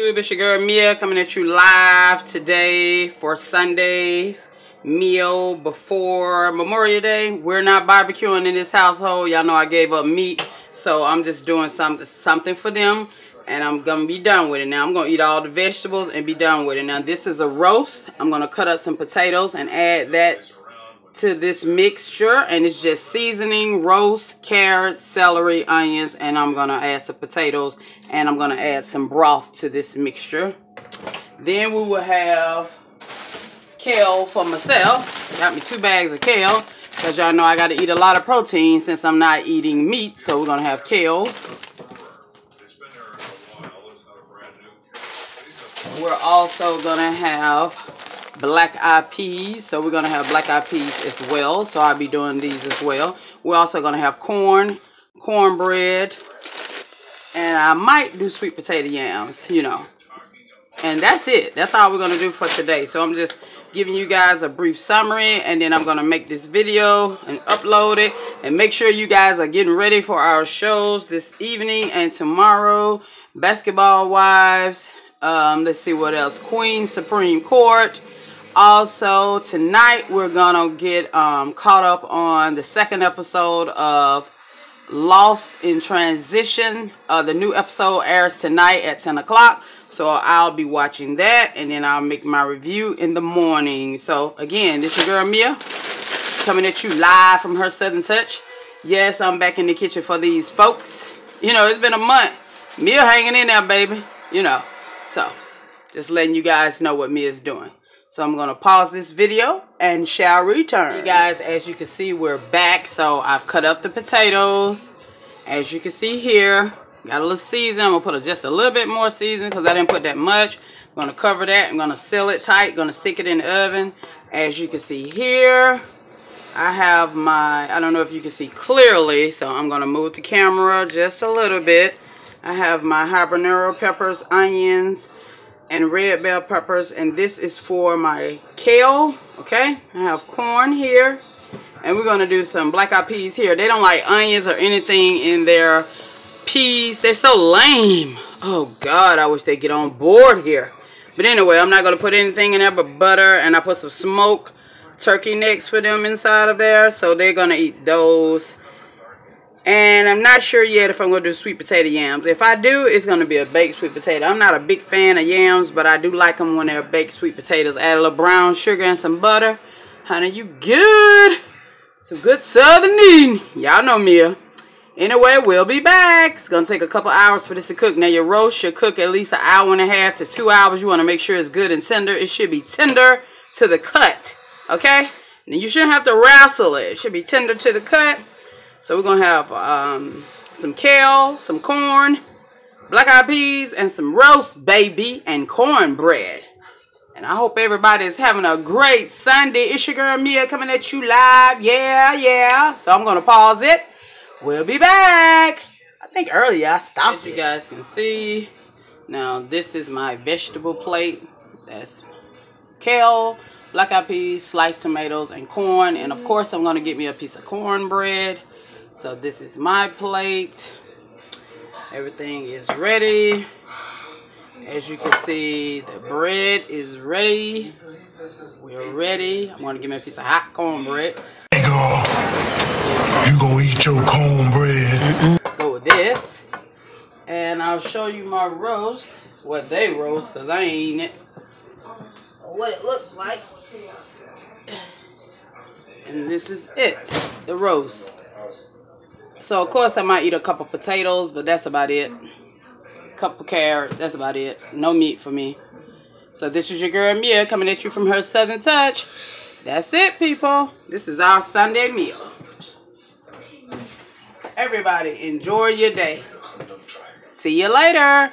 YouTube, it's your girl Mia coming at you live today for Sunday's meal before Memorial Day. We're not barbecuing in this household. Y'all know I gave up meat, so I'm just doing something for them, and I'm gonna be done with it. Now I'm gonna eat all the vegetables and be done with it. Now this is a roast. I'm gonna cut up some potatoes and add that to this mixture, and it's just seasoning, roast, carrots, celery, onions, and I'm gonna add some potatoes, and I'm gonna add some broth to this mixture. Then we will have kale for myself. Got me 2 bags of kale because y'all know I got to eat a lot of protein since I'm not eating meat, so we're gonna have kale. We're also gonna have black-eyed peas, so we're gonna have black-eyed peas as well, so I'll be doing these as well. We're also gonna have cornbread, and I might do sweet potato yams, you know, and that's it. That's all we're gonna do for today. So I'm just giving you guys a brief summary, and then I'm gonna make this video and upload it, and make sure you guys are getting ready for our shows this evening and tomorrow. Basketball Wives, let's see what else, Queen Supreme Court. Also, tonight we're gonna get caught up on the 2nd episode of Lost in Transition. The new episode airs tonight at 10 o'clock, so I'll be watching that, and then I'll make my review in the morning. So again, this is your girl Mia coming at you live from her Southern Touch. Yes, I'm back in the kitchen for these folks. You know, it's been a month. Mia hanging in there, baby. You know, so just letting you guys know what Mia's doing. So I'm going to pause this video and shall return. Hey guys, as you can see, we're back. So I've cut up the potatoes. As you can see here, got a little season. I'm going to put just a little bit more season because I didn't put that much. I'm going to cover that. I'm going to seal it tight. Going to stick it in the oven. As you can see here, I have my, I don't know if you can see clearly, so I'm going to move the camera just a little bit. I have my habanero peppers, onions, and red bell peppers, and this is for my kale. Okay, I have corn here, and we're gonna do some black-eyed peas here. They don't like onions or anything in their peas. They're so lame. Oh God, I wish they'd get on board here. But anyway, I'm not gonna put anything in there but butter, and I put some smoked turkey necks for them inside of there, so they're gonna eat those. And I'm not sure yet if I'm going to do sweet potato yams. If I do, it's going to be a baked sweet potato. I'm not a big fan of yams, but I do like them when they're baked sweet potatoes. Add a little brown sugar and some butter. Honey, you good. Some good southern eating. Y'all know Mia. Anyway, we'll be back. It's going to take a couple hours for this to cook. Now, your roast should cook at least 1.5 hours to 2 hours. You want to make sure it's good and tender. It should be tender to the cut. Okay? And you shouldn't have to wrestle it. It should be tender to the cut. So we're going to have some kale, some corn, black-eyed peas, and some roast, baby, and cornbread. And I hope everybody is having a great Sunday. It's your girl Mia coming at you live. Yeah. So I'm going to pause it. We'll be back. I think earlier I stopped it. As you guys can see, now this is my vegetable plate. That's kale, black-eyed peas, sliced tomatoes, and corn. And of course, I'm going to get me a piece of cornbread. So this is my plate. Everything is ready. As you can see, the bread is ready. We're ready. I'm going to give me a piece of hot cornbread. Hey girl, you gonna eat your cornbread? Go with this. And I'll show you my roast. What they roast, because I ain't eating it. What it looks like. And this is it. The roast. So, of course, I might eat a couple potatoes, but that's about it. A couple carrots, that's about it. No meat for me. So, this is your girl Mia coming at you from her Southern Touch. That's it, people. This is our Sunday meal. Everybody, enjoy your day. See you later.